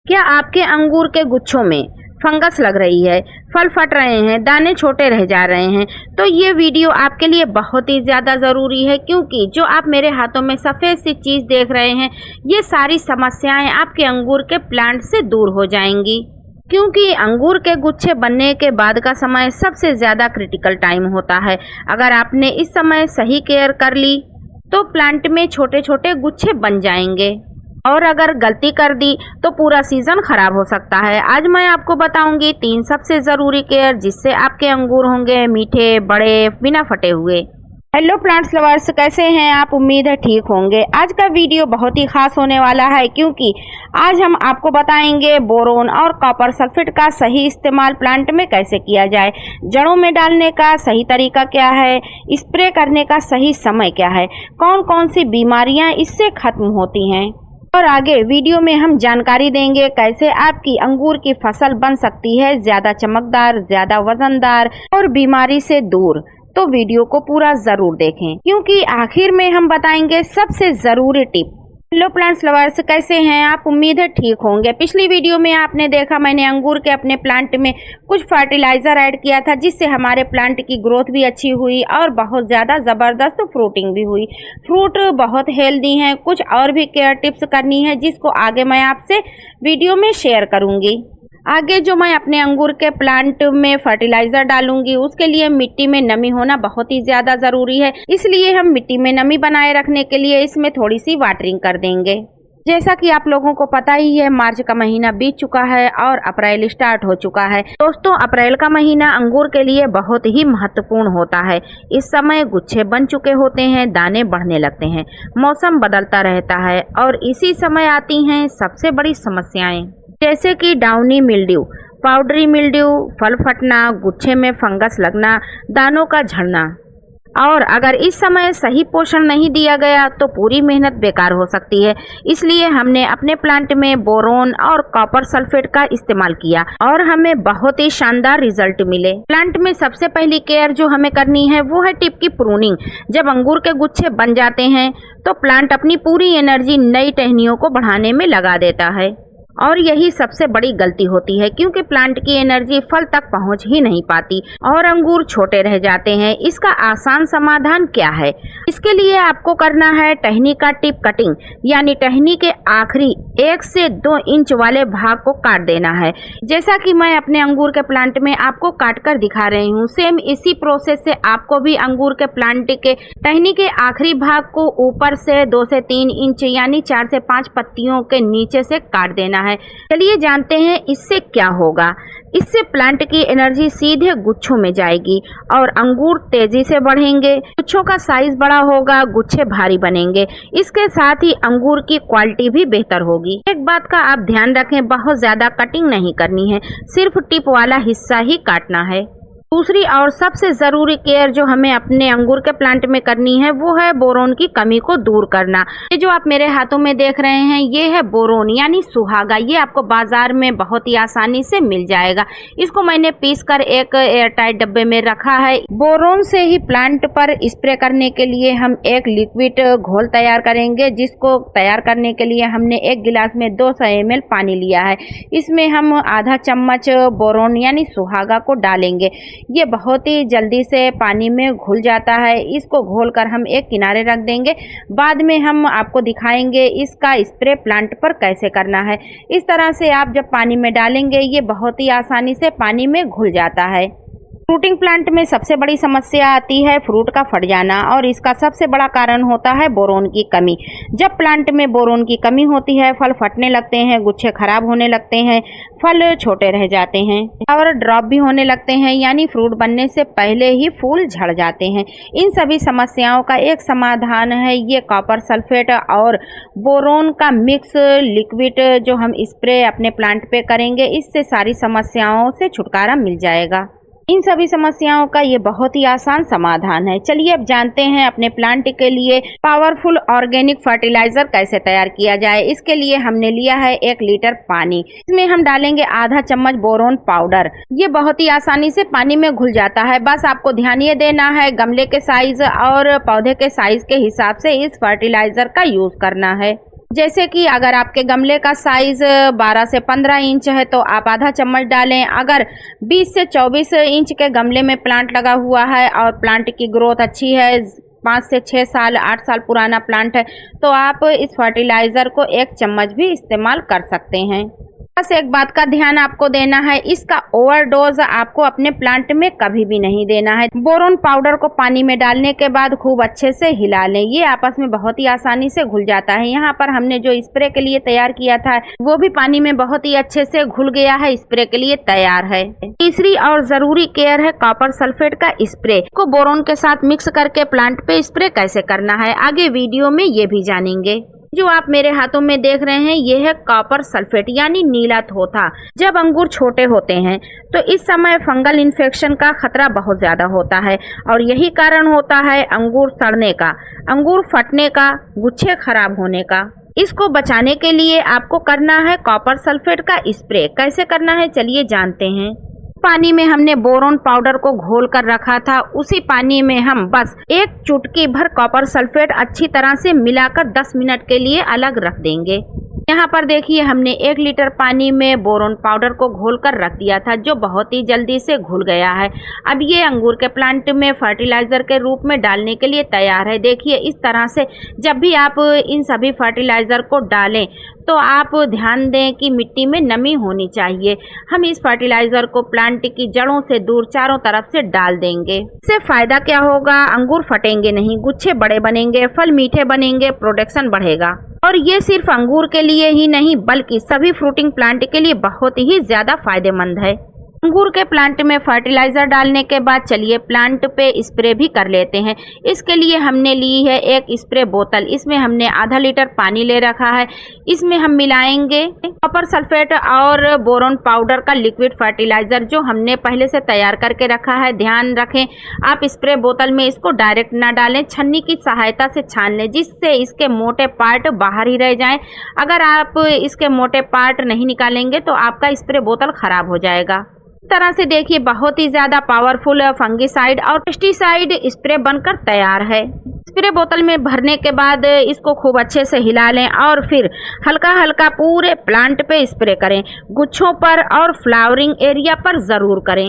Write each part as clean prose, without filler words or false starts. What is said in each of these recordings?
क्या आपके अंगूर के गुच्छों में फंगस लग रही है, फल फट रहे हैं, दाने छोटे रह जा रहे हैं, तो ये वीडियो आपके लिए बहुत ही ज़्यादा ज़रूरी है, क्योंकि जो आप मेरे हाथों में सफ़ेद सी चीज़ देख रहे हैं, ये सारी समस्याएं आपके अंगूर के प्लांट से दूर हो जाएंगी। क्योंकि अंगूर के गुच्छे बनने के बाद का समय सबसे ज़्यादा क्रिटिकल टाइम होता है। अगर आपने इस समय सही केयर कर ली तो प्लांट में छोटे छोटे गुच्छे बन जाएंगे, और अगर गलती कर दी तो पूरा सीजन खराब हो सकता है। आज मैं आपको बताऊंगी 3 सबसे ज़रूरी केयर जिससे आपके अंगूर होंगे मीठे, बड़े, बिना फटे हुए। हेलो प्लांट्स लवर्स, कैसे हैं आप? उम्मीद है ठीक होंगे। आज का वीडियो बहुत ही खास होने वाला है, क्योंकि आज हम आपको बताएंगे बोरोन और कॉपर सल्फेट का सही इस्तेमाल प्लांट में कैसे किया जाए, जड़ों में डालने का सही तरीका क्या है, स्प्रे करने का सही समय क्या है, कौन कौन सी बीमारियां इससे खत्म होती हैं, और आगे वीडियो में हम जानकारी देंगे कैसे आपकी अंगूर की फसल बन सकती है ज़्यादा चमकदार, ज़्यादा वजनदार और बीमारी से दूर। तो वीडियो को पूरा ज़रूर देखें, क्योंकि आखिर में हम बताएंगे सबसे ज़रूरी टिप। हेलो प्लांट्स लवर्स, कैसे हैं आप? उम्मीद है ठीक होंगे। पिछली वीडियो में आपने देखा मैंने अंगूर के अपने प्लांट में कुछ फर्टिलाइज़र ऐड किया था, जिससे हमारे प्लांट की ग्रोथ भी अच्छी हुई और बहुत ज़्यादा ज़बरदस्त फ्रूटिंग भी हुई। फ्रूट बहुत हेल्दी हैं। कुछ और भी केयर टिप्स करनी है, जिसको आगे मैं आपसे वीडियो में शेयर करूँगी। आगे जो मैं अपने अंगूर के प्लांट में फर्टिलाइज़र डालूंगी, उसके लिए मिट्टी में नमी होना बहुत ही ज़्यादा ज़रूरी है। इसलिए हम मिट्टी में नमी बनाए रखने के लिए इसमें थोड़ी सी वाटरिंग कर देंगे। जैसा कि आप लोगों को पता ही है, मार्च का महीना बीत चुका है और अप्रैल स्टार्ट हो चुका है। दोस्तों, अप्रैल का महीना अंगूर के लिए बहुत ही महत्वपूर्ण होता है। इस समय गुच्छे बन चुके होते हैं, दाने बढ़ने लगते हैं, मौसम बदलता रहता है, और इसी समय आती हैं सबसे बड़ी समस्याएं, जैसे कि डाउनी मिल्ड्यू, पाउडरी मिल्ड्यू, फल फटना, गुच्छे में फंगस लगना, दानों का झड़ना। और अगर इस समय सही पोषण नहीं दिया गया तो पूरी मेहनत बेकार हो सकती है। इसलिए हमने अपने प्लांट में बोरोन और कॉपर सल्फेट का इस्तेमाल किया और हमें बहुत ही शानदार रिजल्ट मिले। प्लांट में सबसे पहली केयर जो हमें करनी है वो है टिप की प्रूनिंग। जब अंगूर के गुच्छे बन जाते हैं तो प्लांट अपनी पूरी एनर्जी नई टहनियों को बढ़ाने में लगा देता है, और यही सबसे बड़ी गलती होती है, क्योंकि प्लांट की एनर्जी फल तक पहुंच ही नहीं पाती और अंगूर छोटे रह जाते हैं। इसका आसान समाधान क्या है? इसके लिए आपको करना है टहनी का टिप कटिंग, यानी टहनी के आखिरी 1 से 2 इंच वाले भाग को काट देना है। जैसा कि मैं अपने अंगूर के प्लांट में आपको काट कर दिखा रही हूँ, सेम इसी प्रोसेस से आपको भी अंगूर के प्लांट के टहनी के आखिरी भाग को ऊपर से 2 से 3 इंच यानी 4 से 5 पत्तियों के नीचे से काट देना है। चलिए जानते हैं इससे क्या होगा। इससे प्लांट की एनर्जी सीधे गुच्छों में जाएगी और अंगूर तेजी से बढ़ेंगे, गुच्छों का साइज बड़ा होगा, गुच्छे भारी बनेंगे। इसके साथ ही अंगूर की क्वालिटी भी बेहतर होगी। एक बात का आप ध्यान रखें, बहुत ज्यादा कटिंग नहीं करनी है, सिर्फ टिप वाला हिस्सा ही काटना है। दूसरी और सबसे ज़रूरी केयर जो हमें अपने अंगूर के प्लांट में करनी है वो है बोरोन की कमी को दूर करना। ये जो आप मेरे हाथों में देख रहे हैं ये है बोरोन यानी सुहागा। ये आपको बाजार में बहुत ही आसानी से मिल जाएगा। इसको मैंने पीस कर एक एयरटाइट डब्बे में रखा है। बोरोन से ही प्लांट पर स्प्रे करने के लिए हम एक लिक्विड घोल तैयार करेंगे, जिसको तैयार करने के लिए हमने 1 गिलास में 200 ml पानी लिया है। इसमें हम आधा चम्मच बोरोन यानी सुहागा को डालेंगे। ये बहुत ही जल्दी से पानी में घुल जाता है। इसको घोलकर हम एक किनारे रख देंगे। बाद में हम आपको दिखाएंगे इसका स्प्रे प्लांट पर कैसे करना है। इस तरह से आप जब पानी में डालेंगे ये बहुत ही आसानी से पानी में घुल जाता है। फ्रूटिंग प्लांट में सबसे बड़ी समस्या आती है फ्रूट का फट जाना, और इसका सबसे बड़ा कारण होता है बोरोन की कमी। जब प्लांट में बोरोन की कमी होती है, फल फटने लगते हैं, गुच्छे खराब होने लगते हैं, फल छोटे रह जाते हैं और ड्रॉप भी होने लगते हैं, यानी फ्रूट बनने से पहले ही फूल झड़ जाते हैं। इन सभी समस्याओं का एक समाधान है ये कॉपर सल्फेट और बोरोन का मिक्स लिक्विड जो हम स्प्रे अपने प्लांट पे करेंगे। इससे सारी समस्याओं से छुटकारा मिल जाएगा। इन सभी समस्याओं का ये बहुत ही आसान समाधान है। चलिए अब जानते हैं अपने प्लांट के लिए पावरफुल ऑर्गेनिक फर्टिलाइजर कैसे तैयार किया जाए। इसके लिए हमने लिया है 1 लीटर पानी। इसमें हम डालेंगे आधा चम्मच बोरोन पाउडर। ये बहुत ही आसानी से पानी में घुल जाता है। बस आपको ध्यान ये देना है गमले के साइज और पौधे के साइज के हिसाब से इस फर्टिलाइजर का यूज करना है। जैसे कि अगर आपके गमले का साइज 12 से 15 इंच है तो आप आधा चम्मच डालें। अगर 20 से 24 इंच के गमले में प्लांट लगा हुआ है और प्लांट की ग्रोथ अच्छी है, 5 से 6 साल 8 साल पुराना प्लांट है, तो आप इस फर्टिलाइज़र को 1 चम्मच भी इस्तेमाल कर सकते हैं। बस एक बात का ध्यान आपको देना है, इसका ओवरडोज आपको अपने प्लांट में कभी भी नहीं देना है। बोरोन पाउडर को पानी में डालने के बाद खूब अच्छे से हिला लें, ये आपस में बहुत ही आसानी से घुल जाता है। यहाँ पर हमने जो स्प्रे के लिए तैयार किया था वो भी पानी में बहुत ही अच्छे से घुल गया है, स्प्रे के लिए तैयार है। तीसरी और जरूरी केयर है कॉपर सल्फेट का स्प्रे को बोरोन के साथ मिक्स करके प्लांट पे स्प्रे कैसे करना है, आगे वीडियो में ये भी जानेंगे। जो आप मेरे हाथों में देख रहे हैं ये है कॉपर सल्फेट यानी नीला थोथा। जब अंगूर छोटे होते हैं तो इस समय फंगल इन्फेक्शन का खतरा बहुत ज्यादा होता है और यही कारण होता है अंगूर सड़ने का, अंगूर फटने का, गुच्छे खराब होने का। इसको बचाने के लिए आपको करना है कॉपर सल्फेट का स्प्रे। कैसे करना है चलिए जानते हैं। पानी में हमने बोरोन पाउडर को घोल कर रखा था, उसी पानी में हम बस 1 चुटकी भर कॉपर सल्फेट अच्छी तरह से मिलाकर 10 मिनट के लिए अलग रख देंगे। यहाँ पर देखिए हमने 1 लीटर पानी में बोरोन पाउडर को घोल कर रख दिया था जो बहुत ही जल्दी से घुल गया है। अब ये अंगूर के प्लांट में फर्टिलाइजर के रूप में डालने के लिए तैयार है। देखिए इस तरह से जब भी आप इन सभी फर्टिलाइजर को डालें तो आप ध्यान दें कि मिट्टी में नमी होनी चाहिए। हम इस फर्टिलाइजर को प्लांट की जड़ों से दूर चारों तरफ से डाल देंगे। इससे फायदा क्या होगा, अंगूर फटेंगे नहीं, गुच्छे बड़े बनेंगे, फल मीठे बनेंगे, प्रोडक्शन बढ़ेगा। और ये सिर्फ अंगूर के लिए ही नहीं बल्कि सभी फ्रूटिंग प्लांट के लिए बहुत ही ज्यादा फायदेमंद है। अंगूर के प्लांट में फर्टिलाइजर डालने के बाद चलिए प्लांट पे स्प्रे भी कर लेते हैं। इसके लिए हमने ली है 1 स्प्रे बोतल, इसमें हमने आधा लीटर पानी ले रखा है। इसमें हम मिलाएंगे कॉपर सल्फेट और बोरोन पाउडर का लिक्विड फर्टिलाइजर जो हमने पहले से तैयार करके रखा है। ध्यान रखें आप स्प्रे बोतल में इसको डायरेक्ट ना डालें, छन्नी की सहायता से छान लें जिससे इसके मोटे पार्ट बाहर ही रह जाएं। अगर आप इसके मोटे पार्ट नहीं निकालेंगे तो आपका स्प्रे बोतल खराब हो जाएगा। इस तरह से देखिए बहुत ही ज्यादा पावरफुल फंगिसाइड और पेस्टिसाइड स्प्रे बनकर तैयार है। स्प्रे बोतल में भरने के बाद इसको खूब अच्छे से हिला लें और फिर हल्का हल्का पूरे प्लांट पे स्प्रे करें, गुच्छों पर और फ्लावरिंग एरिया पर जरूर करें।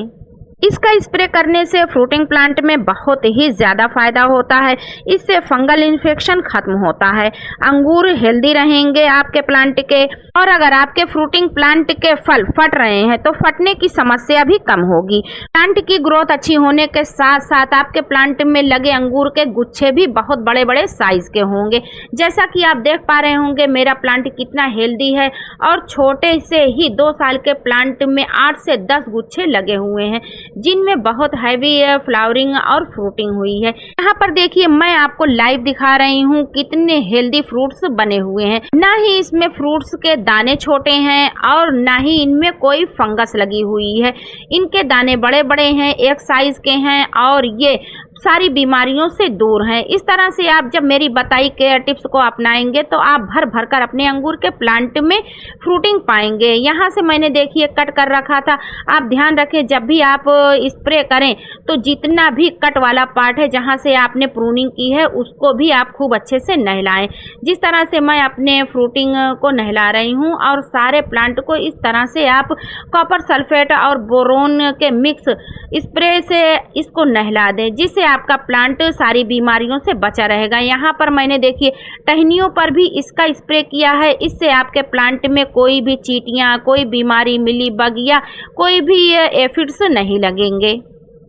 इसका स्प्रे करने से फ्रूटिंग प्लांट में बहुत ही ज्यादा फायदा होता है, इससे फंगल इन्फेक्शन खत्म होता है, अंगूर हेल्दी रहेंगे आपके प्लांट के। और अगर आपके फ्रूटिंग प्लांट के फल फट रहे हैं तो फटने की समस्या भी कम होगी। प्लांट की ग्रोथ अच्छी होने के साथ साथ आपके प्लांट में लगे अंगूर के गुच्छे भी बहुत बड़े बड़े साइज के होंगे। जैसा कि आप देख पा रहे होंगे मेरा प्लांट कितना हेल्दी है और छोटे से ही 2 साल के प्लांट में 8 से 10 गुच्छे लगे हुए हैं जिनमें बहुत हैवी फ्लावरिंग और फ्रूटिंग हुई है। यहाँ पर देखिए मैं आपको लाइव दिखा रही हूँ कितने हेल्दी फ्रूट्स बने हुए हैं। ना ही इसमें फ्रूट्स के दाने छोटे हैं और ना ही इनमें कोई फंगस लगी हुई है। इनके दाने बड़े बड़े हैं, एक साइज के हैं और ये सारी बीमारियों से दूर हैं। इस तरह से आप जब मेरी बताई केयर टिप्स को अपनाएंगे तो आप भर भर कर अपने अंगूर के प्लांट में फ्रूटिंग पाएंगे। यहाँ से मैंने देखिए कट कर रखा था। आप ध्यान रखें जब भी आप स्प्रे करें तो जितना भी कट वाला पार्ट है जहाँ से आपने प्रूनिंग की है उसको भी आप खूब अच्छे से नहलाएं। जिस तरह से मैं अपने फ्रूटिंग को नहला रही हूँ और सारे प्लांट को इस तरह से आप कॉपर सल्फेट और बोरोन के मिक्स स्प्रे से इसको नहला दें जिससे आपका प्लांट सारी बीमारियों से बचा रहेगा। यहाँ पर मैंने देखिए टहनियों पर भी इसका स्प्रे किया है, इससे आपके प्लांट में कोई भी चींटियाँ, कोई बीमारी, मिली बग या कोई भी एफिड्स नहीं लगेंगे।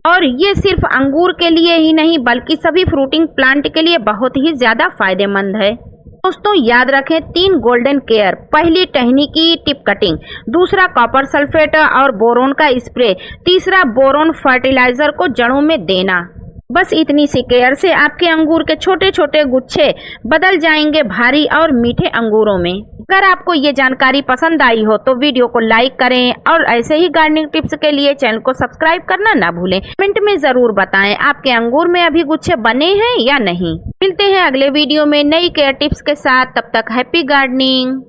और ये सिर्फ अंगूर के लिए ही नहीं बल्कि सभी फ्रूटिंग प्लांट के लिए बहुत ही ज्यादा फायदेमंद है। दोस्तों याद रखें 3 गोल्डन केयर, पहली टहनी की टिप कटिंग, दूसरा कॉपर सल्फेट और बोरोन का स्प्रे, तीसरा बोरोन फर्टिलाइजर को जड़ों में देना। बस इतनी सी केयर से आपके अंगूर के छोटे छोटे गुच्छे बदल जाएंगे भारी और मीठे अंगूरों में। अगर आपको ये जानकारी पसंद आई हो तो वीडियो को लाइक करें और ऐसे ही गार्डनिंग टिप्स के लिए चैनल को सब्सक्राइब करना ना भूलें। कमेंट में जरूर बताएं आपके अंगूर में अभी गुच्छे बने हैं या नहीं। मिलते हैं अगले वीडियो में नई केयर टिप्स के साथ, तब तक हैप्पी गार्डनिंग।